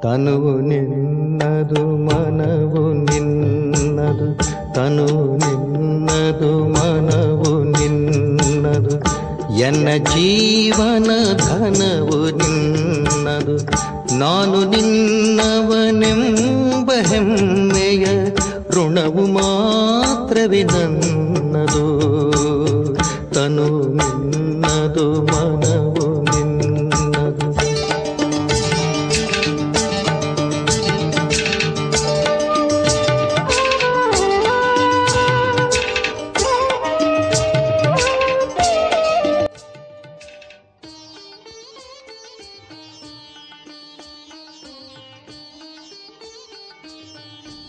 ತನುವು ನಿನ್ನದು ಮನವು ನಿನ್ನದು, ತನುವು ನಿನ್ನದು ಮನವು ನಿನ್ನದು, ಎನ್ನ ಜೀವನ ಧನವು ನಿನ್ನದು. ನಾನು ನಿನ್ನವನೆಂಬ ಹೆಮ್ಮೆಯ ಋಣವು ಮಾತ್ರವೇ ನನ್ನದು. ತನು ನಿನ್ನದು ಮನವು ನಿನ್ನದು.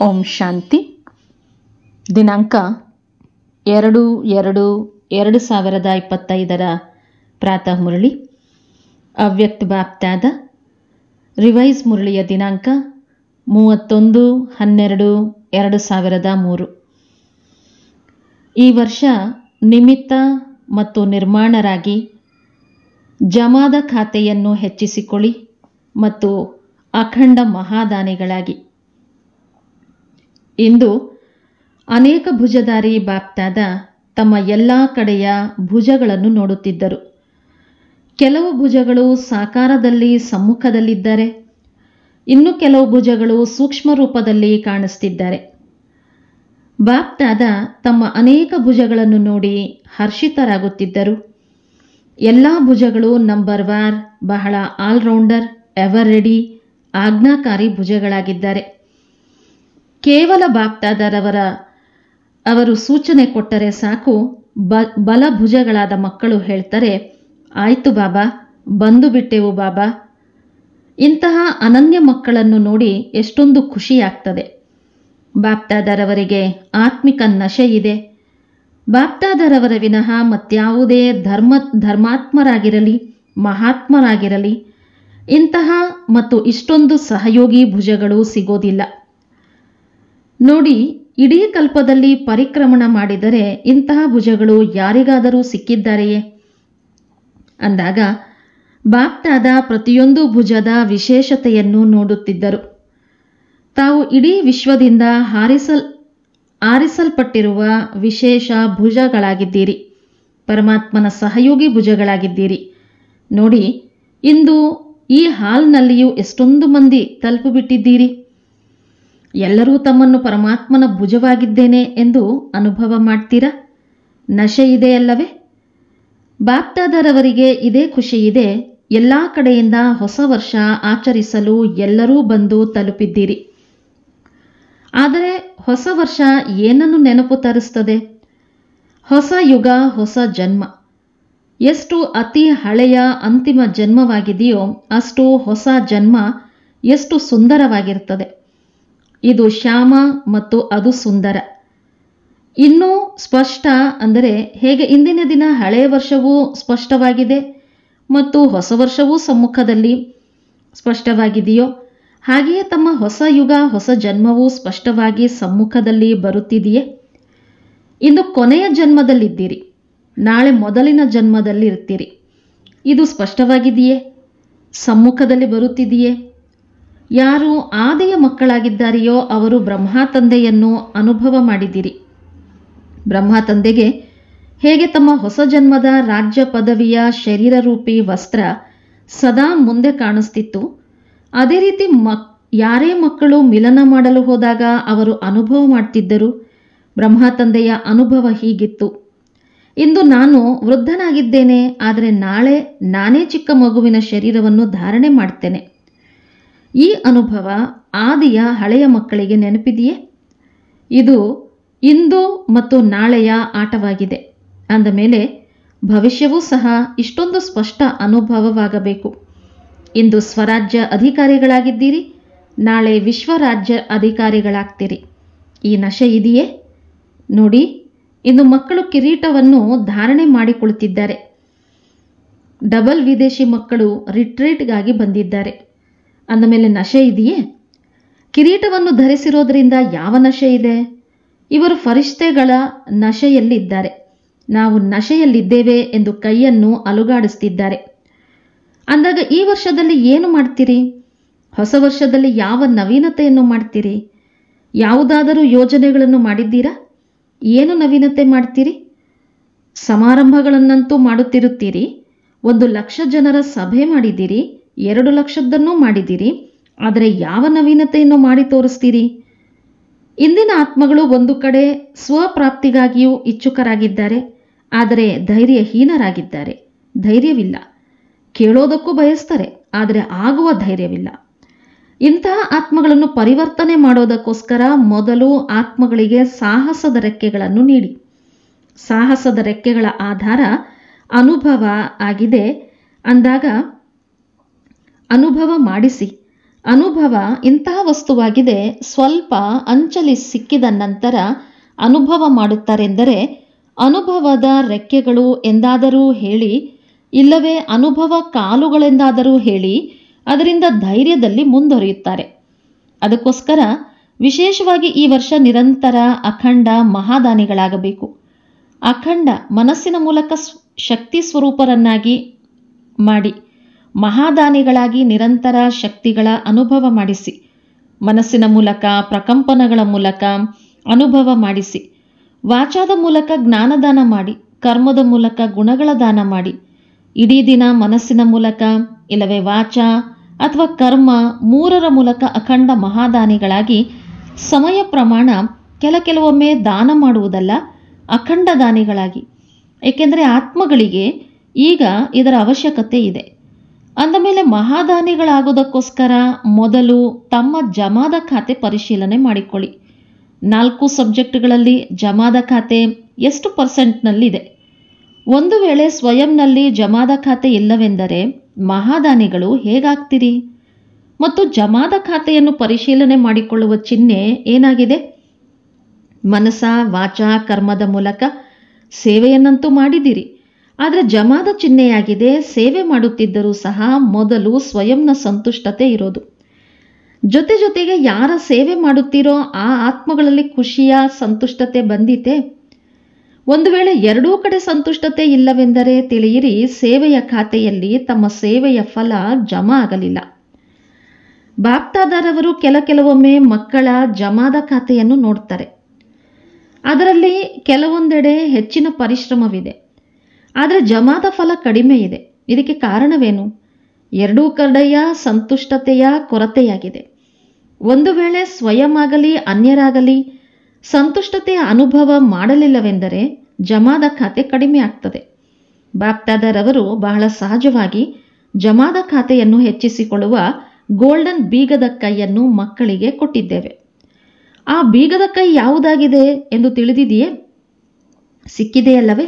ಓಂ ಶಾಂತಿ. ದಿನಾಂಕ 2/2/2025 ಪ್ರಾತಃ ಮುರಳಿ. ಅವ್ಯಕ್ತ ಬಾಪ್ತಾದ ರಿವೈಸ್ ಮುರಳಿಯ ದಿನಾಂಕ 31/12/2003. ಈ ವರ್ಷ ನಿಮಿತ್ತ ಮತ್ತು ನಿರ್ಮಾಣರಾಗಿ ಜಮಾದ ಖಾತೆಯನ್ನು ಹೆಚ್ಚಿಸಿಕೊಳ್ಳಿ ಮತ್ತು ಅಖಂಡ ಮಹಾದಾನಿಗಳಾಗಿ. ಇಂದು ಅನೇಕ ಭುಜಧಾರಿ ಬಾಪ್ತಾದ ತಮ್ಮ ಎಲ್ಲ ಕಡೆಯ ಭುಜಗಳನ್ನು ನೋಡುತ್ತಿದ್ದರು. ಕೆಲವು ಭುಜಗಳು ಸಾಕಾರದಲ್ಲಿ ಸಮ್ಮುಖದಲ್ಲಿದ್ದಾರೆ, ಇನ್ನು ಕೆಲವು ಭುಜಗಳು ಸೂಕ್ಷ್ಮ ರೂಪದಲ್ಲಿ ಕಾಣಿಸ್ತಿದ್ದಾರೆ. ಬಾಪ್ತಾದ ತಮ್ಮ ಅನೇಕ ಭುಜಗಳನ್ನು ನೋಡಿ ಹರ್ಷಿತರಾಗುತ್ತಿದ್ದರು. ಎಲ್ಲ ಭುಜಗಳು ನಂಬರ್ ವಾರ್, ಬಹಳ ಆಲ್ರೌಂಡರ್, ಎವರ್ ರೆಡಿ, ಆಜ್ಞಾಕಾರಿ ಭುಜಗಳಾಗಿದ್ದಾರೆ. ಕೇವಲ ಅವರು ಸೂಚನೆ ಕೊಟ್ಟರೆ ಸಾಕು, ಬಲ ಭುಜಗಳಾದ ಮಕ್ಕಳು ಹೇಳ್ತಾರೆ, ಆಯ್ತು ಬಾಬಾ, ಬಂದು ಬಿಟ್ಟೆವು ಬಾಬಾ. ಇಂತಹ ಅನನ್ಯ ಮಕ್ಕಳನ್ನು ನೋಡಿ ಎಷ್ಟೊಂದು ಖುಷಿಯಾಗ್ತದೆ. ಬಾಪ್ತಾದರವರಿಗೆ ಆತ್ಮಿಕ ನಶೆ ಇದೆ. ಬಾಪ್ತಾದರವರ ವಿನಃ ಮತ್ಯಾವುದೇ ಧರ್ಮಾತ್ಮರಾಗಿರಲಿ, ಮಹಾತ್ಮರಾಗಿರಲಿ, ಇಂತಹ ಮತ್ತು ಇಷ್ಟೊಂದು ಸಹಯೋಗಿ ಭುಜಗಳು ಸಿಗೋದಿಲ್ಲ. ನೋಡಿ, ಇಡೀ ಕಲ್ಪದಲ್ಲಿ ಪರಿಕ್ರಮಣ ಮಾಡಿದರೆ ಇಂತಹ ಭುಜಗಳು ಯಾರಿಗಾದರೂ ಸಿಕ್ಕಿದ್ದಾರೆಯೇ ಅಂದಾಗ ಬಾಪ್ತಾದ ಪ್ರತಿಯೊಂದು ಭುಜದ ವಿಶೇಷತೆಯನ್ನು ನೋಡುತ್ತಿದ್ದರು. ತಾವು ಇಡೀ ವಿಶ್ವದಿಂದ ಆರಿಸಲ್ಪಟ್ಟಿರುವ ವಿಶೇಷ ಭುಜಗಳಾಗಿದ್ದೀರಿ, ಪರಮಾತ್ಮನ ಸಹಯೋಗಿ ಭುಜಗಳಾಗಿದ್ದೀರಿ. ನೋಡಿ, ಇಂದು ಈ ಹಾಲ್ನಲ್ಲಿಯೂ ಎಷ್ಟೊಂದು ಮಂದಿ ತಲುಪಿಬಿಟ್ಟಿದ್ದೀರಿ. ಎಲ್ಲರೂ ತಮ್ಮನ್ನು ಪರಮಾತ್ಮನ ಭುಜವಾಗಿದ್ದೇನೆ ಎಂದು ಅನುಭವ ಮಾಡ್ತೀರಾ? ನಶೆ ಇದೆಯಲ್ಲವೇ? ಬಾಪ್ತಾದರವರಿಗೆ ಇದೇ ಖುಷಿ ಇದೆ. ಎಲ್ಲ ಕಡೆಯಿಂದ ಹೊಸ ವರ್ಷ ಆಚರಿಸಲು ಎಲ್ಲರೂ ಬಂದು ತಲುಪಿದ್ದೀರಿ. ಆದರೆ ಹೊಸ ವರ್ಷ ಏನನ್ನು ನೆನಪು ತರಿಸ್ತದೆ? ಹೊಸ ಯುಗ, ಹೊಸ ಜನ್ಮ. ಎಷ್ಟು ಅತಿ ಹಳೆಯ ಅಂತಿಮ ಜನ್ಮವಾಗಿದೆಯೋ ಅಷ್ಟು ಹೊಸ ಜನ್ಮ ಎಷ್ಟು ಸುಂದರವಾಗಿರ್ತದೆ. ಇದು ಶ್ಯಾಮ ಮತ್ತು ಅದು ಸುಂದರ. ಇನ್ನೂ ಸ್ಪಷ್ಟ ಅಂದರೆ ಹೇಗೆ ಇಂದಿನ ದಿನ ಹಳೆಯ ವರ್ಷವೂ ಸ್ಪಷ್ಟವಾಗಿದೆ ಮತ್ತು ಹೊಸ ವರ್ಷವೂ ಸಮ್ಮುಖದಲ್ಲಿ ಸ್ಪಷ್ಟವಾಗಿದೆಯೋ ಹಾಗೆಯೇ ತಮ್ಮ ಹೊಸ ಯುಗ, ಹೊಸ ಜನ್ಮವೂ ಸ್ಪಷ್ಟವಾಗಿ ಸಮ್ಮುಖದಲ್ಲಿ ಬರುತ್ತಿದೆಯೇ? ಇಂದು ಕೊನೆಯ ಜನ್ಮದಲ್ಲಿದ್ದೀರಿ, ನಾಳೆ ಮೊದಲಿನ ಜನ್ಮದಲ್ಲಿ ಇರ್ತೀರಿ. ಇದು ಸ್ಪಷ್ಟವಾಗಿದೆಯೇ? ಸಮ್ಮುಖದಲ್ಲಿ ಬರುತ್ತಿದೆಯೇ? ಯಾರು ಆದಿಯ ಮಕ್ಕಳಾಗಿದ್ದಾರೆಯೋ ಅವರು ಬ್ರಹ್ಮ ತಂದೆಯನ್ನು ಅನುಭವ ಮಾಡಿದಿರಿ. ಬ್ರಹ್ಮ ತಂದೆಗೆ ಹೇಗೆ ತಮ್ಮ ಹೊಸ ಜನ್ಮದ ರಾಜ್ಯ ಪದವಿಯ ಶರೀರರೂಪಿ ವಸ್ತ್ರ ಸದಾ ಮುಂದೆ ಕಾಣಿಸ್ತಿತ್ತು, ಅದೇ ರೀತಿ ಯಾರೇ ಮಕ್ಕಳು ಮಿಲನ ಮಾಡಲು ಹೋದಾಗ ಅವರು ಅನುಭವ ಮಾಡ್ತಿದ್ದರು. ಬ್ರಹ್ಮ ತಂದೆಯ ಅನುಭವ ಹೀಗಿತ್ತು. ಇಂದು ನಾನು ವೃದ್ಧನಾಗಿದ್ದೇನೆ, ಆದರೆ ನಾಳೆ ನಾನೇ ಚಿಕ್ಕ ಮಗುವಿನ ಶರೀರವನ್ನು ಧಾರಣೆ ಮಾಡ್ತೇನೆ. ಈ ಅನುಭವ ಆದಿಯ ಹಳೆಯ ಮಕ್ಕಳಿಗೆ ನೆನಪಿದೆಯೇ? ಇದು ಇಂದು ಮತ್ತು ನಾಳೆಯ ಆಟವಾಗಿದೆ. ಅಂದ ಮೇಲೆ ಭವಿಷ್ಯವೂ ಸಹ ಇಷ್ಟೊಂದು ಸ್ಪಷ್ಟ ಅನುಭವವಾಗಬೇಕು. ಇಂದು ಸ್ವರಾಜ್ಯ ಅಧಿಕಾರಿಗಳಾಗಿದ್ದೀರಿ, ನಾಳೆ ವಿಶ್ವರಾಜ್ಯ ಅಧಿಕಾರಿಗಳಾಗ್ತೀರಿ. ಈ ನಶೆ ಇದೆಯೇ? ನೋಡಿ, ಇಂದು ಮಕ್ಕಳು ಕಿರೀಟವನ್ನು ಧಾರಣೆ ಮಾಡಿಕೊಳ್ಳುತ್ತಿದ್ದಾರೆ. ಡಬಲ್ ವಿದೇಶಿ ಮಕ್ಕಳು ರಿಟ್ರೀಟ್ಗಾಗಿ ಬಂದಿದ್ದಾರೆ. ಅಂದ ಮೇಲೆ ನಶೆ ಇದೆಯೇ? ಕಿರೀಟವನ್ನು ಧರಿಸಿರೋದ್ರಿಂದ ಯಾವ ನಶೆ ಇದೆ? ಇವರು ಫರಿಷ್ಠೆಗಳ ನಶೆಯಲ್ಲಿದ್ದಾರೆ. ನಾವು ನಶೆಯಲ್ಲಿದ್ದೇವೆ ಎಂದು ಕೈಯನ್ನು ಅಲುಗಾಡಿಸ್ತಿದ್ದಾರೆ. ಅಂದಾಗ ಈ ವರ್ಷದಲ್ಲಿ ಏನು ಮಾಡ್ತೀರಿ? ಹೊಸ ವರ್ಷದಲ್ಲಿ ಯಾವ ನವೀನತೆಯನ್ನು ಮಾಡ್ತೀರಿ? ಯಾವುದಾದರೂ ಯೋಜನೆಗಳನ್ನು ಮಾಡಿದ್ದೀರಾ? ಏನು ನವೀನತೆ ಮಾಡ್ತೀರಿ? ಸಮಾರಂಭಗಳನ್ನಂತೂ ಮಾಡುತ್ತಿರುತ್ತೀರಿ. 1,00,000 ಜನರ ಸಭೆ ಮಾಡಿದ್ದೀರಿ, 2,00,000ದ್ದನ್ನೂ ಮಾಡಿದ್ದೀರಿ. ಆದರೆ ಯಾವ ನವೀನತೆಯನ್ನು ಮಾಡಿ ತೋರಿಸ್ತೀರಿ? ಇಂದಿನ ಆತ್ಮಗಳು ಒಂದು ಕಡೆ ಸ್ವಪ್ರಾಪ್ತಿಗಾಗಿಯೂ ಇಚ್ಛುಕರಾಗಿದ್ದಾರೆ, ಆದರೆ ಧೈರ್ಯಹೀನರಾಗಿದ್ದಾರೆ. ಧೈರ್ಯವಿಲ್ಲ. ಕೇಳೋದಕ್ಕೂ ಬಯಸ್ತಾರೆ, ಆದರೆ ಆಗುವ ಧೈರ್ಯವಿಲ್ಲ. ಇಂತಹ ಆತ್ಮಗಳನ್ನು ಪರಿವರ್ತನೆ ಮಾಡೋದಕ್ಕೋಸ್ಕರ ಮೊದಲು ಆತ್ಮಗಳಿಗೆ ಸಾಹಸದ ರೆಕ್ಕೆಗಳನ್ನು ನೀಡಿ. ಸಾಹಸದ ರೆಕ್ಕೆಗಳ ಆಧಾರ ಅನುಭವ ಆಗಿದೆ ಅಂದಾಗ ಅನುಭವ ಮಾಡಿಸಿ. ಅನುಭವ ಇಂತಹ ವಸ್ತುವಾಗಿದೆ, ಸ್ವಲ್ಪ ಅಂಚಲಿ ಸಿಕ್ಕಿದ ನಂತರ ಅನುಭವ ಮಾಡುತ್ತಾರೆಂದರೆ ಅನುಭವದ ರೆಕ್ಕೆಗಳು ಎಂದಾದರೂ ಹೇಳಿ, ಇಲ್ಲವೇ ಅನುಭವ ಕಾಲುಗಳೆಂದಾದರೂ ಹೇಳಿ ಅದರಿಂದ ಧೈರ್ಯದಲ್ಲಿ ಮುಂದುವರಿಯುತ್ತಾರೆ. ಅದಕ್ಕೋಸ್ಕರ ವಿಶೇಷವಾಗಿ ಈ ವರ್ಷ ನಿರಂತರ ಅಖಂಡ ಮಹಾದಾನಿಗಳಾಗಬೇಕು. ಅಖಂಡ ಮನಸ್ಸಿನ ಮೂಲಕ ಶಕ್ತಿ ಸ್ವರೂಪರನ್ನಾಗಿ ಮಾಡಿ ಮಹಾದಾನಿಗಳಾಗಿ ನಿರಂತರ ಶಕ್ತಿಗಳ ಅನುಭವ ಮಾಡಿಸಿ. ಮನಸ್ಸಿನ ಮೂಲಕ ಪ್ರಕಂಪನಗಳ ಮೂಲಕ ಅನುಭವ ಮಾಡಿಸಿ. ವಾಚಾದ ಮೂಲಕ ಜ್ಞಾನದಾನ ಮಾಡಿ, ಕರ್ಮದ ಮೂಲಕ ಗುಣಗಳ ದಾನ ಮಾಡಿ. ಇಡೀ ದಿನ ಮನಸ್ಸಿನ ಮೂಲಕ ಇಲ್ಲವೇ ವಾಚ ಅಥವಾ ಕರ್ಮ ಮೂರರ ಮೂಲಕ ಅಖಂಡ ಮಹಾದಾನಿಗಳಾಗಿ ಸಮಯ ಪ್ರಮಾಣ ಕೆಲವೊಮ್ಮೆ ದಾನ ಮಾಡುವುದಲ್ಲ, ಅಖಂಡ ದಾನಿಗಳಾಗಿ. ಏಕೆಂದರೆ ಆತ್ಮಗಳಿಗೆ ಈಗ ಇದರ ಅವಶ್ಯಕತೆ ಇದೆ. ಅಂದ ಮೇಲೆ ಮಹಾದಾನಿಗಳಾಗೋದಕ್ಕೋಸ್ಕರ ಮೊದಲು ತಮ್ಮ ಜಮಾದ ಖಾತೆ ಪರಿಶೀಲನೆ ಮಾಡಿಕೊಳ್ಳಿ. 4 ಸಬ್ಜೆಕ್ಟ್ಗಳಲ್ಲಿ ಜಮಾದ ಖಾತೆ ಎಷ್ಟು %ನಲ್ಲಿದೆ? ಒಂದು ವೇಳೆ ಸ್ವಯಂನಲ್ಲಿ ಜಮಾದ ಖಾತೆ ಇಲ್ಲವೆಂದರೆ ಮಹಾದಾನಿಗಳು ಹೇಗಾಗ್ತೀರಿ? ಮತ್ತು ಜಮಾದ ಖಾತೆಯನ್ನು ಪರಿಶೀಲನೆ ಮಾಡಿಕೊಳ್ಳುವ ಚಿಹ್ನೆ ಏನಾಗಿದೆ? ಮನಸ ವಾಚ ಕರ್ಮದ ಮೂಲಕ ಸೇವೆಯನ್ನಂತೂ ಮಾಡಿದಿರಿ, ಆದರೆ ಜಮಾದ ಚಿಹ್ನೆಯಾಗಿದೆ. ಸೇವೆ ಮಾಡುತ್ತಿದ್ದರೂ ಸಹ ಮೊದಲು ಸ್ವಯಂನ ಸಂತುಷ್ಟತೆ ಇರೋದು. ಜೊತೆಗೆ ಯಾರ ಸೇವೆ ಮಾಡುತ್ತೀರೋ ಆ ಆತ್ಮಗಳಲ್ಲಿ ಖುಷಿಯ ಸಂತುಷ್ಟತೆ ಬಂದಿತೆ. ಒಂದು ವೇಳೆ ಎರಡೂ ಕಡೆ ಸಂತುಷ್ಟತೆ ಇಲ್ಲವೆಂದರೆ ತಿಳಿಯಿರಿ, ಸೇವೆಯ ಖಾತೆಯಲ್ಲಿ ತಮ್ಮ ಸೇವೆಯ ಫಲ ಜಮಾ ಆಗಲಿಲ್ಲ. ಬಾಪ್ತಾದರವರು ಕೆಲವೊಮ್ಮೆ ಮಕ್ಕಳ ಜಮಾದ ಖಾತೆಯನ್ನು ನೋಡ್ತಾರೆ. ಅದರಲ್ಲಿ ಕೆಲವೊಂದೆಡೆ ಹೆಚ್ಚಿನ ಪರಿಶ್ರಮವಿದೆ, ಆದರೆ ಜಮಾದ ಫಲ ಕಡಿಮೆ ಇದೆ. ಇದಕ್ಕೆ ಕಾರಣವೇನು? ಎರಡೂ ಕಡೆಯ ಸಂತುಷ್ಟತೆಯ ಕೊರತೆಯಾಗಿದೆ. ಒಂದು ವೇಳೆ ಸ್ವಯಂ ಆಗಲಿ ಅನ್ಯರಾಗಲಿ ಸಂತುಷ್ಟತೆಯ ಅನುಭವ ಮಾಡಲಿಲ್ಲವೆಂದರೆ ಜಮಾದ ಖಾತೆ ಕಡಿಮೆ ಆಗ್ತದೆ. ಬಾಪ್ತಾದರವರು ಬಹಳ ಸಹಜವಾಗಿ ಜಮಾದ ಖಾತೆಯನ್ನು ಹೆಚ್ಚಿಸಿಕೊಳ್ಳುವ ಗೋಲ್ಡನ್ ಬೀಗದ ಕೈಯನ್ನು ಮಕ್ಕಳಿಗೆ ಕೊಟ್ಟಿದ್ದೇವೆ. ಆ ಬೀಗದ ಕೈ ಯಾವುದಾಗಿದೆ ಎಂದು ತಿಳಿದಿದೆಯೇ? ಸಿಕ್ಕಿದೆಯಲ್ಲವೇ?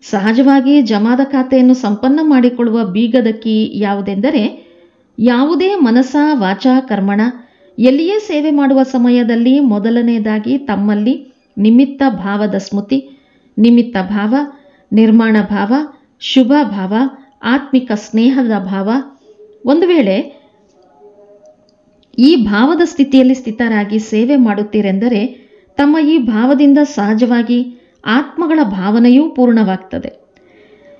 ಸಹಜವಾಗಿ ಜಮಾದ ಖಾತೆಯನ್ನು ಸಂಪನ್ನ ಮಾಡಿಕೊಳ್ಳುವ ಬೀಗದ ಕೀ ಯಾವುದೆಂದರೆ, ಯಾವುದೇ ಮನಸ ವಾಚ ಕರ್ಮಣ ಎಲ್ಲಿಯೇ ಸೇವೆ ಮಾಡುವ ಸಮಯದಲ್ಲಿ ಮೊದಲನೆಯದಾಗಿ ತಮ್ಮಲ್ಲಿ ನಿಮಿತ್ತ ಭಾವದ ಸ್ಮೃತಿ, ನಿಮಿತ್ತ ಭಾವ, ನಿರ್ಮಾಣ ಭಾವ, ಶುಭ ಭಾವ, ಆತ್ಮಿಕ ಸ್ನೇಹದ ಭಾವ. ಒಂದು ವೇಳೆ ಈ ಭಾವದ ಸ್ಥಿತಿಯಲ್ಲಿ ಸ್ಥಿತರಾಗಿ ಸೇವೆ ಮಾಡುತ್ತೀರೆಂದರೆ ತಮ್ಮ ಈ ಭಾವದಿಂದ ಸಹಜವಾಗಿ ಆತ್ಮಗಳ ಭಾವನೆಯೂ ಪೂರ್ಣವಾಗ್ತದೆ.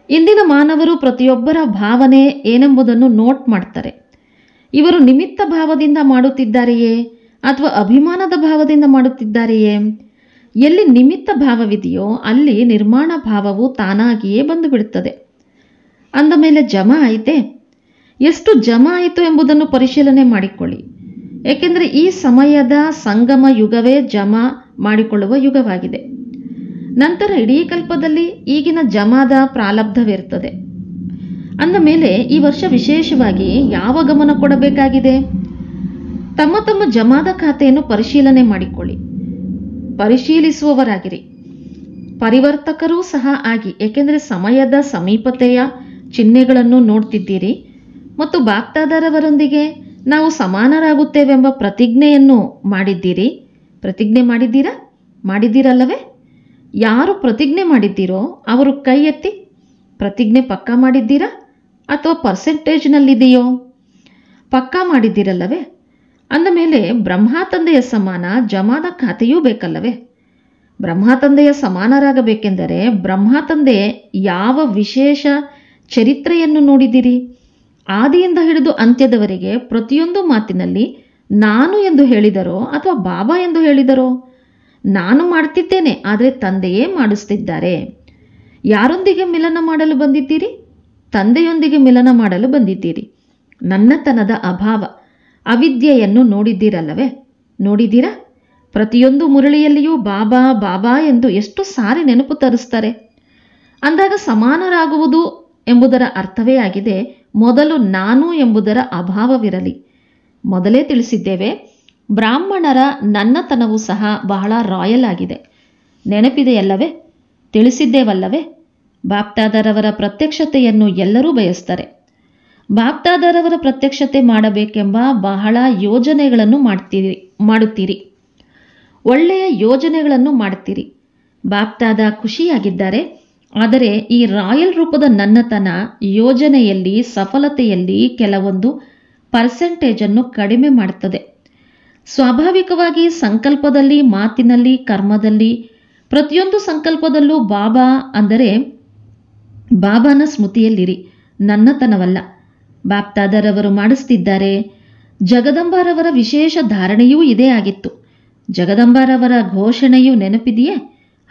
ಇಂದಿನ ಮಾನವರು ಪ್ರತಿಯೊಬ್ಬರ ಭಾವನೆ ಏನೆಂಬುದನ್ನು ನೋಟ್ ಮಾಡ್ತಾರೆ. ಇವರು ನಿಮಿತ್ತ ಭಾವದಿಂದ ಮಾಡುತ್ತಿದ್ದಾರೆಯೇ ಅಥವಾ ಅಭಿಮಾನದ ಭಾವದಿಂದ ಮಾಡುತ್ತಿದ್ದಾರೆಯೇ? ಎಲ್ಲಿ ನಿಮಿತ್ತ ಭಾವವಿದೆಯೋ ಅಲ್ಲಿ ನಿರ್ಮಾಣ ಭಾವವು ತಾನಾಗಿಯೇ ಬಂದು ಬಿಡುತ್ತದೆ. ಅಂದ ಮೇಲೆ ಜಮಾ ಆಯಿತೆ? ಎಷ್ಟು ಜಮಾ ಆಯಿತು ಎಂಬುದನ್ನು ಪರಿಶೀಲನೆ ಮಾಡಿಕೊಳ್ಳಿ. ಏಕೆಂದರೆ ಈ ಸಮಯದ ಸಂಗಮ ಯುಗವೇ ಜಮಾ ಮಾಡಿಕೊಳ್ಳುವ ಯುಗವಾಗಿದೆ. ನಂತರ ಇಡೀ ಕಲ್ಪದಲ್ಲಿ ಈಗಿನ ಜಮಾದ ಪ್ರಾರಬ್ಧವಿರುತ್ತದೆ. ಅಂದ ಮೇಲೆ ಈ ವರ್ಷ ವಿಶೇಷವಾಗಿ ಯಾವ ಗಮನ ಕೊಡಬೇಕಾಗಿದೆ? ತಮ್ಮ ಜಮಾದ ಖಾತೆಯನ್ನು ಪರಿಶೀಲನೆ ಮಾಡಿಕೊಳ್ಳಿ. ಪರಿಶೀಲಿಸುವವರಾಗಿರಿ, ಪರಿವರ್ತಕರೂ ಸಹ ಆಗಿ. ಏಕೆಂದರೆ ಸಮಯದ ಸಮೀಪತೆಯ ಚಿಹ್ನೆಗಳನ್ನು ನೋಡ್ತಿದ್ದೀರಿ ಮತ್ತು ಬಾಪ್ತಾದರವರೊಂದಿಗೆ ನಾವು ಸಮಾನರಾಗುತ್ತೇವೆಂಬ ಪ್ರತಿಜ್ಞೆಯನ್ನು ಮಾಡಿದ್ದೀರಿ. ಪ್ರತಿಜ್ಞೆ ಮಾಡಿದ್ದೀರಲ್ಲವೇ? ಯಾರು ಪ್ರತಿಜ್ಞೆ ಮಾಡಿದ್ದೀರೋ ಅವರು ಕೈ ಎತ್ತಿ. ಪ್ರತಿಜ್ಞೆ ಪಕ್ಕಾ ಮಾಡಿದ್ದೀರಾ ಅಥವಾ ಪರ್ಸೆಂಟೇಜ್ನಲ್ಲಿದೆಯೋ? ಪಕ್ಕಾ ಮಾಡಿದ್ದೀರಲ್ಲವೇ? ಅಂದ ಮೇಲೆ ಬ್ರಹ್ಮ ತಂದೆಯ ಸಮಾನ ಜಮಾದ ಖಾತೆಯೂ ಬೇಕಲ್ಲವೇ? ಬ್ರಹ್ಮ ತಂದೆಯ ಸಮಾನರಾಗಬೇಕೆಂದರೆ ಬ್ರಹ್ಮ ತಂದೆ ಯಾವ ವಿಶೇಷ ಚರಿತ್ರೆಯನ್ನು ನೋಡಿದಿರಿ? ಆದಿಯಿಂದ ಹಿಡಿದು ಅಂತ್ಯದವರೆಗೆ ಪ್ರತಿಯೊಂದು ಮಾತಿನಲ್ಲಿ ನಾನು ಎಂದು ಹೇಳಿದರೋ ಅಥವಾ ಬಾಬಾ ಎಂದು ಹೇಳಿದರೋ? ನಾನು ಮಾಡ್ತಿದ್ದೇನೆ, ಆದರೆ ತಂದೆಯೇ ಮಾಡಿಸ್ತಿದ್ದಾರೆ. ಯಾರೊಂದಿಗೆ ಮಿಲನ ಮಾಡಲು ಬಂದಿದ್ದೀರಿ? ತಂದೆಯೊಂದಿಗೆ ಮಿಲನ ಮಾಡಲು ಬಂದಿದ್ದೀರಿ. ನನ್ನತನದ ಅಭಾವ, ಅವಿದ್ಯೆಯನ್ನು ನೋಡಿದ್ದೀರಲ್ಲವೇ? ನೋಡಿದ್ದೀರಾ? ಪ್ರತಿಯೊಂದು ಮುರಳಿಯಲ್ಲಿಯೂ ಬಾಬಾ ಬಾಬಾ ಎಂದು ಎಷ್ಟು ಸಾರಿ ನೆನಪು ತರಿಸ್ತಾರೆ. ಅಂದಾಗ ಸಮಾನರಾಗುವುದು ಎಂಬುದರ ಅರ್ಥವೇ ಆಗಿದೆ, ಮೊದಲು ನಾನು ಎಂಬುದರ ಅಭಾವವಿರಲಿ. ಮೊದಲೇ ತಿಳಿಸಿದ್ದೇವೆ, ಬ್ರಾಹ್ಮಣರ ನನ್ನತನವೂ ಸಹ ಬಹಳ ರಾಯಲ್ ಆಗಿದೆ. ನೆನಪಿದೆಯಲ್ಲವೇ? ತಿಳಿಸಿದ್ದೇವಲ್ಲವೇ? ಬಾಪ್ದಾದರವರ ಪ್ರತ್ಯಕ್ಷತೆಯನ್ನು ಎಲ್ಲರೂ ಬಯಸ್ತಾರೆ. ಬಾಪ್ದಾದರವರ ಪ್ರತ್ಯಕ್ಷತೆ ಮಾಡಬೇಕೆಂಬ ಬಹಳ ಯೋಜನೆಗಳನ್ನು ಮಾಡುತ್ತೀರಿ. ಒಳ್ಳೆಯ ಯೋಜನೆಗಳನ್ನು ಮಾಡುತ್ತೀರಿ. ಬಾಪ್ದಾದ ಖುಷಿಯಾಗಿದ್ದಾರೆ. ಆದರೆ ಈ ರಾಯಲ್ ರೂಪದ ನನ್ನತನ ಯೋಜನೆಯಲ್ಲಿ, ಸಫಲತೆಯಲ್ಲಿ ಕೆಲವೊಂದು ಪರ್ಸೆಂಟೇಜನ್ನು ಕಡಿಮೆ ಮಾಡುತ್ತದೆ. ಸ್ವಾಭಾವಿಕವಾಗಿ ಸಂಕಲ್ಪದಲ್ಲಿ, ಮಾತಿನಲ್ಲಿ, ಕರ್ಮದಲ್ಲಿ, ಪ್ರತಿಯೊಂದು ಸಂಕಲ್ಪದಲ್ಲೂ ಬಾಬಾ ಅಂದರೆ ಬಾಬಾನ ಸ್ಮೃತಿಯಲ್ಲಿರಿ, ನನ್ನತನವಲ್ಲ. ಬಾಪ್ದಾದರವರು ಮಾಡಿಸ್ತಿದ್ದಾರೆ. ಜಗದಂಬಾರವರ ವಿಶೇಷ ಧಾರಣೆಯೂ ಇದೇ ಆಗಿತ್ತು. ಜಗದಂಬಾರವರ ಘೋಷಣೆಯು ನೆನಪಿದೆಯೇ?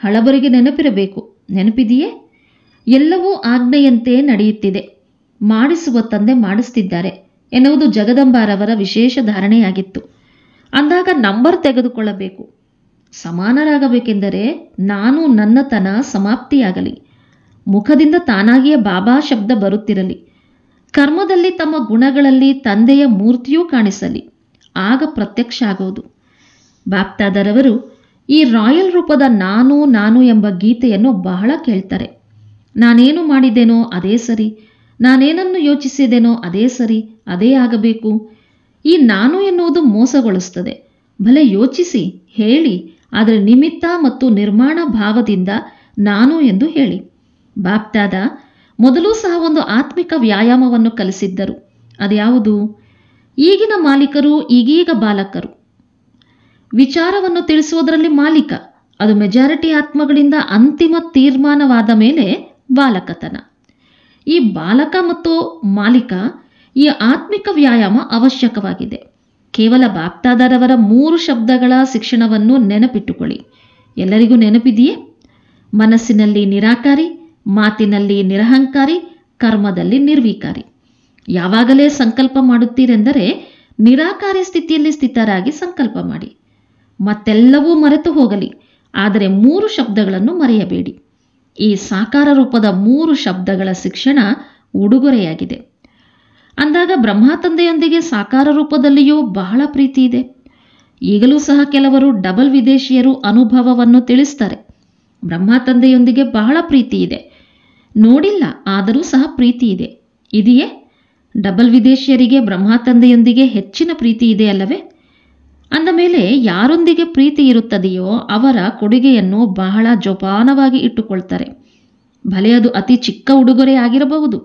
ಹಳಬರಿಗೆ ನೆನಪಿರಬೇಕು. ನೆನಪಿದೆಯೇ? ಎಲ್ಲವೂ ಆಜ್ಞೆಯಂತೆ ನಡೆಯುತ್ತಿದೆ. ಮಾಡಿಸುವ ತಂದೆ ಮಾಡಿಸ್ತಿದ್ದಾರೆ ಎನ್ನುವುದು ಜಗದಂಬಾರವರ ವಿಶೇಷ ಧಾರಣೆಯಾಗಿತ್ತು. ಅಂದಾಗ ನಂಬರ್ ತೆಗೆದುಕೊಳ್ಳಬೇಕು. ಸಮಾನರಾಗಬೇಕೆಂದರೆ ನಾನು ನನ್ನತನ ಸಮಾಪ್ತಿಯಾಗಲಿ. ಮುಖದಿಂದ ತಾನಾಗಿಯೇ ಬಾಬಾ ಶಬ್ದ ಬರುತ್ತಿರಲಿ. ಕರ್ಮದಲ್ಲಿ ತಮ್ಮ ಗುಣಗಳಲ್ಲಿ ತಂದೆಯ ಮೂರ್ತಿಯೂ ಕಾಣಿಸಲಿ. ಆಗ ಪ್ರತ್ಯಕ್ಷ ಆಗುವುದು. ಬಾಪ್ದಾದರವರು ಈ ರಾಯಲ್ ರೂಪದ ನಾನು ನಾನು ಎಂಬ ಗೀತೆಯನ್ನು ಬಹಳ ಕೇಳ್ತಾರೆ. ನಾನೇನು ಮಾಡಿದ್ದೇನೋ ಅದೇ ಸರಿ, ನಾನೇನನ್ನು ಯೋಚಿಸಿದ್ದೇನೋ ಅದೇ ಸರಿ, ಅದೇ ಆಗಬೇಕು. ಈ ನಾನು ಎನ್ನುವುದು ಮೋಸಗೊಳಿಸುತ್ತದೆ. ಭಲೆ ಯೋಚಿಸಿ, ಹೇಳಿ, ಆದರೆ ನಿಮಿತ್ತ ಮತ್ತು ನಿರ್ಮಾಣ ಭಾವದಿಂದ ನಾನು ಎಂದು ಹೇಳಿ. ಬಾಪ್ದಾದ ಮೊದಲೂ ಸಹ ಒಂದು ಆತ್ಮಿಕ ವ್ಯಾಯಾಮವನ್ನು ಕಲಿಸಿದ್ದರು. ಅದ್ಯಾವುದು? ಈಗಿನ ಮಾಲೀಕರು ಈಗೀಗ ಬಾಲಕರು. ವಿಚಾರವನ್ನು ತಿಳಿಸುವುದರಲ್ಲಿ ಮಾಲೀಕ, ಅದು ಮೆಜಾರಿಟಿ ಆತ್ಮಗಳಿಂದ ಅಂತಿಮ ತೀರ್ಮಾನವಾದ ಮೇಲೆ ಬಾಲಕತನ. ಈ ಬಾಲಕ ಮತ್ತು ಮಾಲೀಕ, ಈ ಆತ್ಮಿಕ ವ್ಯಾಯಾಮ ಅವಶ್ಯಕವಾಗಿದೆ. ಕೇವಲ ಬಾಪ್ದಾದರವರ 3 ಶಬ್ದಗಳ ಶಿಕ್ಷಣವನ್ನು ನೆನಪಿಟ್ಟುಕೊಳ್ಳಿ. ಎಲ್ಲರಿಗೂ ನೆನಪಿದೆಯೇ? ಮನಸ್ಸಿನಲ್ಲಿ ನಿರಾಕಾರಿ, ಮಾತಿನಲ್ಲಿ ನಿರಹಂಕಾರಿ, ಕರ್ಮದಲ್ಲಿ ನಿರ್ವಿಕಾರಿ. ಯಾವಾಗಲೇ ಸಂಕಲ್ಪ ಮಾಡುತ್ತೀರೆಂದರೆ ನಿರಾಕಾರಿ ಸ್ಥಿತಿಯಲ್ಲಿ ಸ್ಥಿತರಾಗಿ ಸಂಕಲ್ಪ ಮಾಡಿ. ಮತ್ತೆಲ್ಲವೂ ಮರೆತು ಹೋಗಲಿ, ಆದರೆ 3 ಶಬ್ದಗಳನ್ನು ಮರೆಯಬೇಡಿ. ಈ ಸಾಕಾರ ರೂಪದ 3 ಶಬ್ದಗಳ ಶಿಕ್ಷಣ ಉಡುಗೊರೆಯಾಗಿದೆ. ಅಂದಾಗ ಬ್ರಹ್ಮ ತಂದೆಯೊಂದಿಗೆ ಸಾಕಾರ ರೂಪದಲ್ಲಿಯೂ ಬಹಳ ಪ್ರೀತಿ ಇದೆ. ಈಗಲೂ ಸಹ ಕೆಲವರು ಡಬಲ್ ವಿದೇಶಿಯರು ಅನುಭವವನ್ನು ತಿಳಿಸ್ತಾರೆ. ಬ್ರಹ್ಮ ತಂದೆಯೊಂದಿಗೆ ಬಹಳ ಪ್ರೀತಿ ಇದೆ, ನೋಡಿಲ್ಲ, ಆದರೂ ಸಹ ಪ್ರೀತಿ ಇದೆ. ಇದೆಯೇ? ಡಬಲ್ ವಿದೇಶಿಯರಿಗೆ ಬ್ರಹ್ಮ ತಂದೆಯೊಂದಿಗೆ ಹೆಚ್ಚಿನ ಪ್ರೀತಿ ಇದೆ ಅಲ್ಲವೇ? ಅಂದ ಮೇಲೆ ಯಾರೊಂದಿಗೆ ಪ್ರೀತಿ ಇರುತ್ತದೆಯೋ ಅವರ ಕೊಡುಗೆಯನ್ನು ಬಹಳ ಜೋಪಾನವಾಗಿ ಇಟ್ಟುಕೊಳ್ತಾರೆ. ಭಲೆ ಅದು ಅತಿ ಚಿಕ್ಕ ಉಡುಗೊರೆ ಆಗಿರಬಹುದು,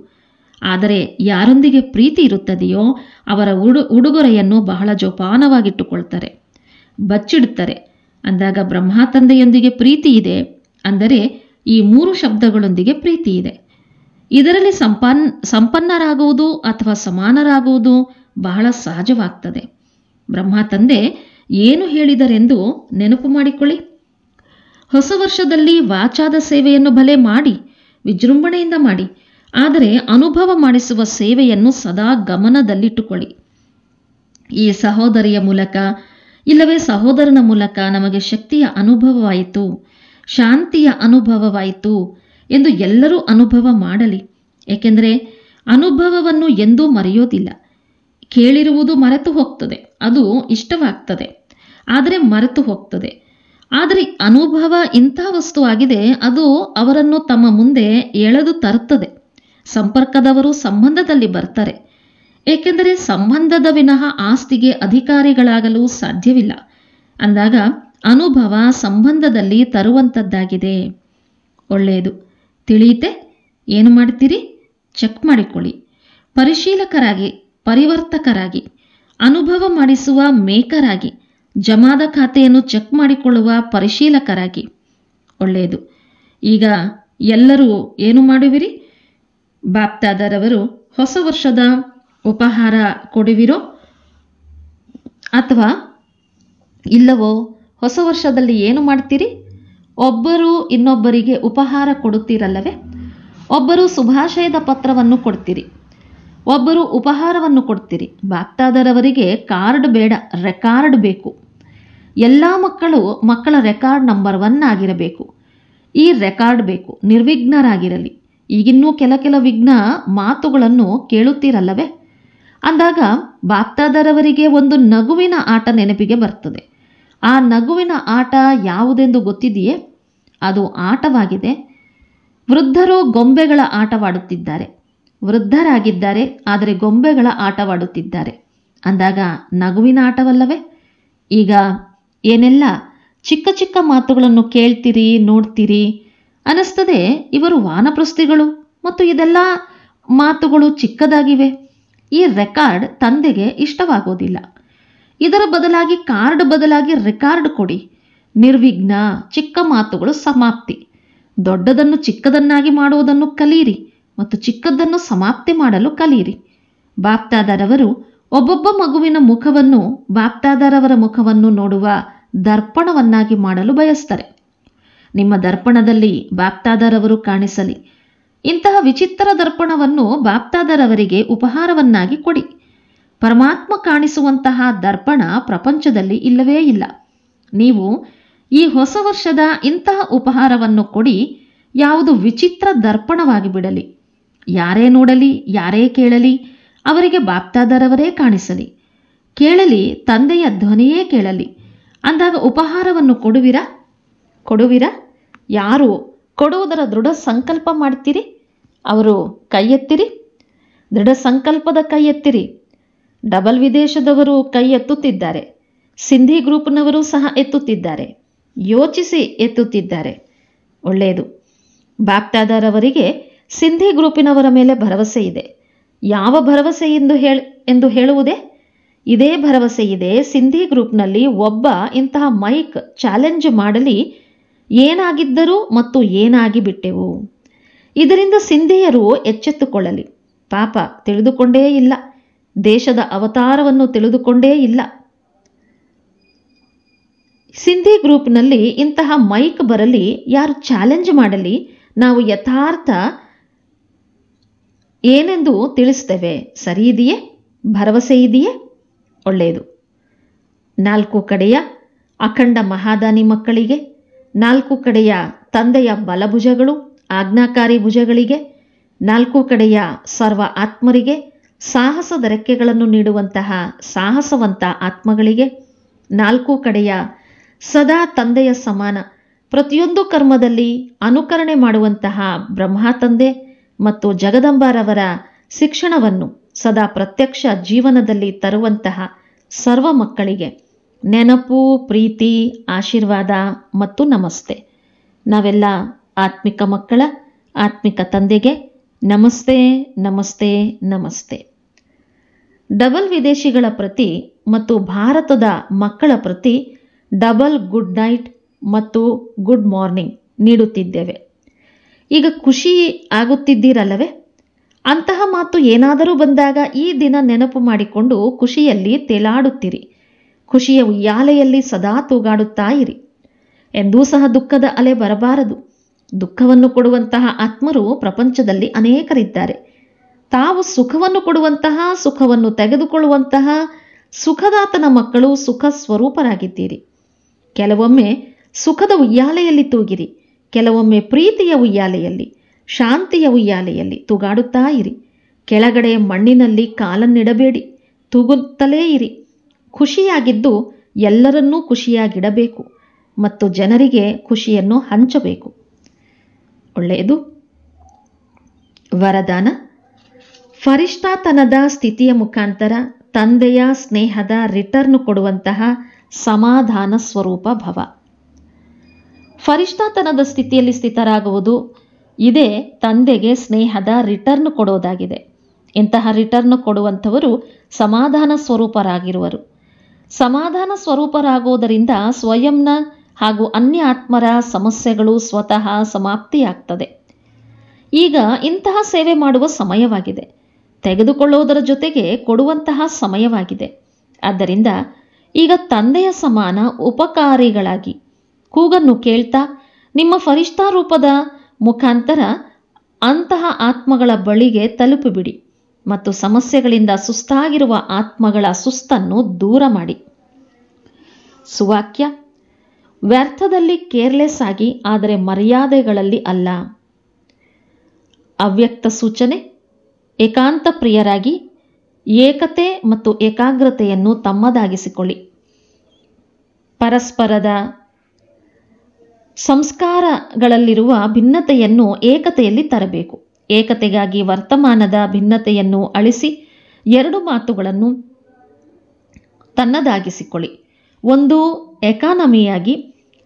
ಆದರೆ ಯಾರೊಂದಿಗೆ ಪ್ರೀತಿ ಇರುತ್ತದೆಯೋ ಅವರ ಉಡುಗೊರೆಯನ್ನು ಬಹಳ ಜೋಪಾನವಾಗಿಟ್ಟುಕೊಳ್ತಾರೆ, ಬಚ್ಚಿಡುತ್ತಾರೆ. ಅಂದಾಗ ಬ್ರಹ್ಮ ತಂದೆಯೊಂದಿಗೆ ಪ್ರೀತಿ ಇದೆ ಅಂದರೆ ಈ 3 ಶಬ್ದಗಳೊಂದಿಗೆ ಪ್ರೀತಿ ಇದೆ. ಇದರಲ್ಲಿ ಸಂಪನ್ನರಾಗುವುದು ಅಥವಾ ಸಮಾನರಾಗುವುದು ಬಹಳ ಸಹಜವಾಗ್ತದೆ. ಬ್ರಹ್ಮ ತಂದೆ ಏನು ಹೇಳಿದರೆಂದು ನೆನಪು ಮಾಡಿಕೊಳ್ಳಿ. ಹೊಸ ವರ್ಷದಲ್ಲಿ ವಾಚಾದ ಸೇವೆಯನ್ನು ಭಲೆ ಮಾಡಿ, ವಿಜೃಂಭಣೆಯಿಂದ ಮಾಡಿ, ಆದರೆ ಅನುಭವ ಮಾಡಿಸುವ ಸೇವೆಯನ್ನು ಸದಾ ಗಮನದಲ್ಲಿಟ್ಟುಕೊಳ್ಳಿ. ಈ ಸಹೋದರಿಯ ಮೂಲಕ ಇಲ್ಲವೇ ಸಹೋದರನ ಮೂಲಕ ನಮಗೆ ಶಕ್ತಿಯ ಅನುಭವವಾಯಿತು, ಶಾಂತಿಯ ಅನುಭವವಾಯಿತು ಎಂದು ಎಲ್ಲರೂ ಅನುಭವ ಮಾಡಲಿ. ಏಕೆಂದರೆ ಅನುಭವವನ್ನು ಎಂದೂ ಮರೆಯೋದಿಲ್ಲ. ಕೇಳಿರುವುದು ಮರೆತು ಹೋಗ್ತದೆ, ಅದು ಇಷ್ಟವಾಗ್ತದೆ, ಆದರೆ ಮರೆತು ಹೋಗ್ತದೆ. ಆದರೆ ಅನುಭವ ಇಂಥ ವಸ್ತುವಾಗಿದೆ, ಅದು ಅವರನ್ನು ತಮ್ಮ ಮುಂದೆ ಎಳೆದು ತರುತ್ತದೆ. ಸಂಪರ್ಕದವರು ಸಂಬಂಧದಲ್ಲಿ ಬರ್ತಾರೆ, ಏಕೆಂದರೆ ಸಂಬಂಧದ ವಿನಃ ಆಸ್ತಿಗೆ ಅಧಿಕಾರಿಗಳಾಗಲು ಸಾಧ್ಯವಿಲ್ಲ. ಅಂದಾಗ ಅನುಭವ ಸಂಬಂಧದಲ್ಲಿ ತರುವಂಥದ್ದಾಗಿದೆ. ಒಳ್ಳೆಯದು, ತಿಳಿಯುತ್ತೆ? ಏನು ಮಾಡ್ತೀರಿ? ಚೆಕ್ ಮಾಡಿಕೊಳ್ಳಿ. ಪರಿಶೀಲಕರಾಗಿ, ಪರಿವರ್ತಕರಾಗಿ, ಅನುಭವ ಮಾಡಿಸುವ ಮೇಕರಾಗಿ, ಜಮಾದ ಖಾತೆಯನ್ನು ಚೆಕ್ ಮಾಡಿಕೊಳ್ಳುವ ಪರಿಶೀಲಕರಾಗಿ. ಒಳ್ಳೆಯದು. ಈಗ ಎಲ್ಲರೂ ಏನು ಮಾಡುವಿರಿ? ಬಾಪ್ದಾದರವರು ಹೊಸ ವರ್ಷದ ಉಪಹಾರ ಕೊಡುವಿರೋ ಅಥವಾ ಇಲ್ಲವೋ? ಹೊಸ ವರ್ಷದಲ್ಲಿ ಏನು ಮಾಡ್ತೀರಿ? ಒಬ್ಬರು ಇನ್ನೊಬ್ಬರಿಗೆ ಉಪಹಾರ ಕೊಡುತ್ತೀರಲ್ಲವೇ? ಒಬ್ಬರು ಶುಭಾಶಯದ ಪತ್ರವನ್ನು ಕೊಡ್ತೀರಿ, ಒಬ್ಬರು ಉಪಹಾರವನ್ನು ಕೊಡ್ತೀರಿ. ಬಾಪ್ತಾದರವರಿಗೆ ಕಾರ್ಡ್ ಬೇಡ, ರೆಕಾರ್ಡ್ ಬೇಕು. ಎಲ್ಲ ಮಕ್ಕಳ ರೆಕಾರ್ಡ್ ನಂಬರ್ 1 ಆಗಿರಬೇಕು. ಈ ರೆಕಾರ್ಡ್ ಬೇಕು, ನಿರ್ವಿಘ್ನರಾಗಿರಲಿ. ಈಗಿನ್ನೂ ಕೆಲ ವಿಘ್ನ ಮಾತುಗಳನ್ನು ಕೇಳುತ್ತೀರಲ್ಲವೇ? ಅಂದಾಗ ಬಾಪ್ತಾದರವರಿಗೆ ಒಂದು ನಗುವಿನ ಆಟ ನೆನಪಿಗೆ ಬರ್ತದೆ. ಆ ನಗುವಿನ ಆಟ ಯಾವುದೆಂದು ಗೊತ್ತಿದೆಯೇ? ಅದು ಆಟವಾಗಿದೆ. ವೃದ್ಧರು ಗೊಂಬೆಗಳ ಆಟವಾಡುತ್ತಿದ್ದಾರೆ. ವೃದ್ಧರಾಗಿದ್ದಾರೆ, ಆದರೆ ಗೊಂಬೆಗಳ ಆಟವಾಡುತ್ತಿದ್ದಾರೆ. ಅಂದಾಗ ನಗುವಿನ ಆಟವಲ್ಲವೇ? ಈಗ ಏನೆಲ್ಲ ಚಿಕ್ಕ ಚಿಕ್ಕ ಮಾತುಗಳನ್ನು ಕೇಳ್ತೀರಿ, ನೋಡ್ತೀರಿ, ಅನಿಸ್ತದೆ ಇವರು ವಾನಪ್ರಸ್ಥಿಗಳು ಮತ್ತು ಇದೆಲ್ಲ ಮಾತುಗಳು ಚಿಕ್ಕದಾಗಿವೆ. ಈ ರೆಕಾರ್ಡ್ ತಂದೆಗೆ ಇಷ್ಟವಾಗೋದಿಲ್ಲ. ಇದರ ಬದಲಾಗಿ ಕಾರ್ಡ್ ಬದಲಾಗಿ ರೆಕಾರ್ಡ್ ಕೊಡಿ. ನಿರ್ವಿಘ್ನ, ಚಿಕ್ಕ ಮಾತುಗಳು ಸಮಾಪ್ತಿ. ದೊಡ್ಡದನ್ನು ಚಿಕ್ಕದನ್ನಾಗಿ ಮಾಡುವುದನ್ನು ಕಲಿಯಿರಿ ಮತ್ತು ಚಿಕ್ಕದನ್ನು ಸಮಾಪ್ತಿ ಮಾಡಲು ಕಲಿಯಿರಿ. ಬಾಪ್ತಾದರವರು ಒಬ್ಬೊಬ್ಬ ಮಗುವಿನ ಮುಖವನ್ನು ಬಾಪ್ತಾದರವರ ಮುಖವನ್ನು ನೋಡುವ ದರ್ಪಣವನ್ನಾಗಿ ಮಾಡಲು ಬಯಸ್ತಾರೆ. ನಿಮ್ಮ ದರ್ಪಣದಲ್ಲಿ ಬಾಪ್ತಾದರವರು ಕಾಣಿಸಲಿ. ಇಂತಹ ವಿಚಿತ್ರ ದರ್ಪಣವನ್ನು ಬಾಪ್ತಾದರವರಿಗೆ ಉಪಹಾರವನ್ನಾಗಿ ಕೊಡಿ. ಪರಮಾತ್ಮ ಕಾಣಿಸುವಂತಹ ದರ್ಪಣ ಪ್ರಪಂಚದಲ್ಲಿ ಇಲ್ಲವೇ ಇಲ್ಲ. ನೀವು ಈ ಹೊಸ ವರ್ಷದ ಇಂತಹ ಉಪಹಾರವನ್ನು ಕೊಡಿ. ಯಾವುದು ವಿಚಿತ್ರ ದರ್ಪಣವಾಗಿ ಬಿಡಲಿ. ಯಾರೇ ನೋಡಲಿ, ಯಾರೇ ಕೇಳಲಿ, ಅವರಿಗೆ ಬಾಪ್ತಾದರವರೇ ಕಾಣಿಸಲಿ. ಕೇಳಲಿ, ತಂದೆಯ ಧ್ವನಿಯೇ ಕೇಳಲಿ. ಅಂದಾಗ ಉಪಹಾರವನ್ನು ಕೊಡುವಿರಾ? ಯಾರು ಕೊಡುವುದರ ದೃಢ ಸಂಕಲ್ಪ ಮಾಡ್ತೀರಿ? ಅವರು ಕೈ ಎತ್ತಿರಿ. ದೃಢ ಸಂಕಲ್ಪದ ಕೈ ಎತ್ತಿರಿ. ಡಬಲ್ ವಿದೇಶದವರು ಕೈ ಎತ್ತುತ್ತಿದ್ದಾರೆ. ಸಿಂಧಿ ಗ್ರೂಪ್ನವರು ಸಹ ಎತ್ತುತ್ತಿದ್ದಾರೆ. ಯೋಚಿಸಿ ಎತ್ತುತ್ತಿದ್ದಾರೆ. ಒಳ್ಳೆಯದು. ಬಾಪ್ತಾದರವರಿಗೆ ಸಿಂಧಿ ಗ್ರೂಪಿನವರ ಮೇಲೆ ಭರವಸೆ ಇದೆ. ಯಾವ ಭರವಸೆ ಎಂದು ಹೇಳುವುದೇ? ಇದೇ ಭರವಸೆ ಇದೆ. ಸಿಂಧಿ ಗ್ರೂಪ್ನಲ್ಲಿ ಒಬ್ಬ ಇಂತಹ ಮೈಕ್ ಚಾಲೆಂಜ್ ಮಾಡಲಿ, ಏನಾಗಿದ್ದರು ಮತ್ತು ಏನಾಗಿ ಬಿಟ್ಟೆವು. ಇದರಿಂದ ಸಿಂಧಿಯರು ಎಚ್ಚೆತ್ತುಕೊಳ್ಳಲಿ. ಪಾಪ ತಿಳಿದುಕೊಂಡೇ ಇಲ್ಲ, ದೇಶದ ಅವತಾರವನ್ನು ತಿಳಿದುಕೊಂಡೇ ಇಲ್ಲ. ಸಿಂಧಿ ಗ್ರೂಪ್ನಲ್ಲಿ ಇಂತಹ ಮೈಕ್ ಬರಲಿ, ಯಾರು ಚಾಲೆಂಜ್ ಮಾಡಲಿ, ನಾವು ಯಥಾರ್ಥ ಏನೆಂದು ತಿಳಿಸ್ತೇವೆ. ಸರಿ ಇದೆಯೇ? ಭರವಸೆ ಇದೆಯೇ? ಒಳ್ಳೆಯದು. 4 ಕಡೆಯ ಅಖಂಡ ಮಹಾದಾನಿ ಮಕ್ಕಳಿಗೆ, 4 ಕಡೆಯ ತಂದೆಯ ಬಲಭುಜಗಳು, ಆಜ್ಞಾಕಾರಿ ಭುಜಗಳಿಗೆ, 4 ಕಡೆಯ ಸರ್ವ ಆತ್ಮರಿಗೆ, ಸಾಹಸದ ರೆಕ್ಕೆಗಳನ್ನು ನೀಡುವಂತಹ ಸಾಹಸವಂತ ಆತ್ಮಗಳಿಗೆ, 4 ಕಡೆಯ ಸದಾ ತಂದೆಯ ಸಮಾನ ಪ್ರತಿಯೊಂದು ಕರ್ಮದಲ್ಲಿ ಅನುಕರಣೆ ಮಾಡುವಂತಹ ಬ್ರಹ್ಮ ತಂದೆ ಮತ್ತು ಜಗದಂಬಾರವರ ಶಿಕ್ಷಣವನ್ನು ಸದಾ ಪ್ರತ್ಯಕ್ಷ ಜೀವನದಲ್ಲಿ ತರುವಂತಹ ಸರ್ವ ಮಕ್ಕಳಿಗೆ ನೆನಪು, ಪ್ರೀತಿ, ಆಶೀರ್ವಾದ ಮತ್ತು ನಮಸ್ತೆ. ನಾವೆಲ್ಲ ಆತ್ಮಿಕ ಮಕ್ಕಳ ಆತ್ಮಿಕ ತಂದೆಗೆ ನಮಸ್ತೆ, ನಮಸ್ತೆ, ನಮಸ್ತೆ. ಡಬಲ್ ವಿದೇಶಿಗಳ ಪ್ರತಿ ಮತ್ತು ಭಾರತದ ಮಕ್ಕಳ ಪ್ರತಿ ಡಬಲ್ ಗುಡ್ ನೈಟ್ ಮತ್ತು ಗುಡ್ ಮಾರ್ನಿಂಗ್ ನೀಡುತ್ತಿದ್ದೇವೆ. ಈಗ ಖುಷಿ ಆಗುತ್ತಿದ್ದೀರಲ್ಲವೇ? ಅಂತಹ ಮಾತು ಏನಾದರೂ ಬಂದಾಗ ಈ ದಿನ ನೆನಪು ಮಾಡಿಕೊಂಡು ಖುಷಿಯಲ್ಲಿ ತೇಲಾಡುತ್ತೀರಿ. ಖುಷಿಯ ಉಯ್ಯಾಲೆಯಲ್ಲಿ ಸದಾ ತೂಗಾಡುತ್ತಾ ಇರಿ. ಎಂದೂ ಸಹ ದುಃಖದ ಅಲೆ ಬರಬಾರದು. ದುಃಖವನ್ನು ಕೊಡುವಂತಹ ಆತ್ಮರು ಪ್ರಪಂಚದಲ್ಲಿ ಅನೇಕರಿದ್ದಾರೆ. ತಾವು ಸುಖವನ್ನು ಕೊಡುವಂತಹ, ಸುಖವನ್ನು ತೆಗೆದುಕೊಳ್ಳುವಂತಹ ಸುಖದಾತನ ಮಕ್ಕಳು ಸುಖ ಸ್ವರೂಪರಾಗಿದ್ದೀರಿ. ಕೆಲವೊಮ್ಮೆ ಸುಖದ ಉಯ್ಯಾಲೆಯಲ್ಲಿ ತೂಗಿರಿ, ಕೆಲವೊಮ್ಮೆ ಪ್ರೀತಿಯ ಉಯ್ಯಾಲೆಯಲ್ಲಿ, ಶಾಂತಿಯ ಉಯ್ಯಾಲೆಯಲ್ಲಿ ತೂಗಾಡುತ್ತಾ ಇರಿ. ಕೆಳಗಡೆ ಮಣ್ಣಿನಲ್ಲಿ ಕಾಲನ್ನಿಡಬೇಡಿ, ತೂಗುತ್ತಲೇ ಇರಿ. ಖುಷಿಯಾಗಿದ್ದು ಎಲ್ಲರನ್ನೂ ಖುಷಿಯಾಗಿಡಬೇಕು ಮತ್ತು ಜನರಿಗೆ ಖುಷಿಯನ್ನು ಹಂಚಬೇಕು. ಒಳ್ಳೆಯದು. ವರದಾನ: ಫರಿಷ್ಠಾತನದ ಸ್ಥಿತಿಯ ಮುಖಾಂತರ ತಂದೆಯ ಸ್ನೇಹದ ರಿಟರ್ನ್ ಕೊಡುವಂತಹ ಸಮಾಧಾನ ಸ್ವರೂಪ ಭವ. ಫರಿಷ್ಠಾತನದ ಸ್ಥಿತಿಯಲ್ಲಿ ಸ್ಥಿತರಾಗುವುದು ಇದೇ ತಂದೆಗೆ ಸ್ನೇಹದ ರಿಟರ್ನ್ ಕೊಡೋದಾಗಿದೆ. ಇಂತಹ ರಿಟರ್ನ್ ಕೊಡುವಂಥವರು ಸಮಾಧಾನ ಸ್ವರೂಪರಾಗಿರುವರು. ಸಮಾಧಾನ ಸ್ವರೂಪರಾಗುವುದರಿಂದ ಸ್ವಯಂನ ಹಾಗೂ ಅನ್ಯ ಆತ್ಮರ ಸಮಸ್ಯೆಗಳು ಸ್ವತಃ ಸಮಾಪ್ತಿಯಾಗ್ತದೆ. ಈಗ ಇಂತಹ ಸೇವೆ ಮಾಡುವ ಸಮಯವಾಗಿದೆ. ತೆಗೆದುಕೊಳ್ಳುವುದರ ಜೊತೆಗೆ ಕೊಡುವಂತಹ ಸಮಯವಾಗಿದೆ. ಆದ್ದರಿಂದ ಈಗ ತಂದೆಯ ಸಮಾನ ಉಪಕಾರಿಗಳಾಗಿ ಕೂಗನ್ನು ಕೇಳ್ತಾ ನಿಮ್ಮ ಫರಿಷ್ಠಾ ರೂಪದ ಮುಖಾಂತರ ಅಂತಹ ಆತ್ಮಗಳ ಬಳಿಗೆ ತಲುಪಿಬಿಡಿ ಮತ್ತು ಸಮಸ್ಯೆಗಳಿಂದ ಸುಸ್ತಾಗಿರುವ ಆತ್ಮಗಳ ಸುಸ್ತನ್ನು ದೂರ ಮಾಡಿ. ಸುವಾಕ್ಯ: ವ್ಯರ್ಥದಲ್ಲಿ ಕೇರ್ಲೆಸ್ ಆಗಿ, ಆದರೆ ಮರ್ಯಾದೆಗಳಲ್ಲಿ ಅಲ್ಲ. ಅವ್ಯಕ್ತ ಸೂಚನೆ: ಏಕಾಂತ ಪ್ರಿಯರಾಗಿ ಏಕತೆ ಮತ್ತು ಏಕಾಗ್ರತೆಯನ್ನು ತಮ್ಮದಾಗಿಸಿಕೊಳ್ಳಿ. ಪರಸ್ಪರದ ಸಂಸ್ಕಾರಗಳಲ್ಲಿರುವ ಭಿನ್ನತೆಯನ್ನು ಏಕತೆಯಲ್ಲಿ ತರಬೇಕು. ಏಕತೆಗಾಗಿ ವರ್ತಮಾನದ ಭಿನ್ನತೆಯನ್ನು ಅಳಿಸಿ 2 ಮಾತುಗಳನ್ನು ತನ್ನದಾಗಿಸಿಕೊಳ್ಳಿ. ಒಂದು ಎಕಾನಮಿಯಾಗಿ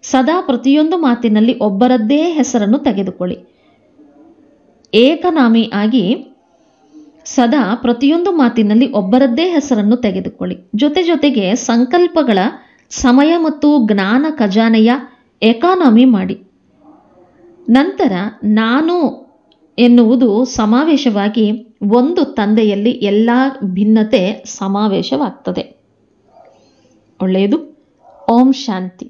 ಸದಾ ಪ್ರತಿಯೊಂದು ಮಾತಿನಲ್ಲಿ ಒಬ್ಬರದ್ದೇ ಹೆಸರನ್ನು ತೆಗೆದುಕೊಳ್ಳಿ. ಏಕನಾಮಿ ಆಗಿ ಸದಾ ಪ್ರತಿಯೊಂದು ಮಾತಿನಲ್ಲಿ ಒಬ್ಬರದ್ದೇ ಹೆಸರನ್ನು ತೆಗೆದುಕೊಳ್ಳಿ. ಜೊತೆಗೆ ಸಂಕಲ್ಪಗಳ ಸಮಯ ಮತ್ತು ಜ್ಞಾನ ಖಜಾನೆಯ ಎಕಾನಮಿ ಮಾಡಿ. ನಂತರ ನಾನು ಎನ್ನುವುದು ಸಮಾವೇಶವಾಗಿ ಒಂದು ತಂದೆಯಲ್ಲಿ ಎಲ್ಲ ಭಿನ್ನತೆ ಸಮಾವೇಶವಾಗ್ತದೆ. ಒಳ್ಳೆಯದು. ಓಂ ಶಾಂತಿ.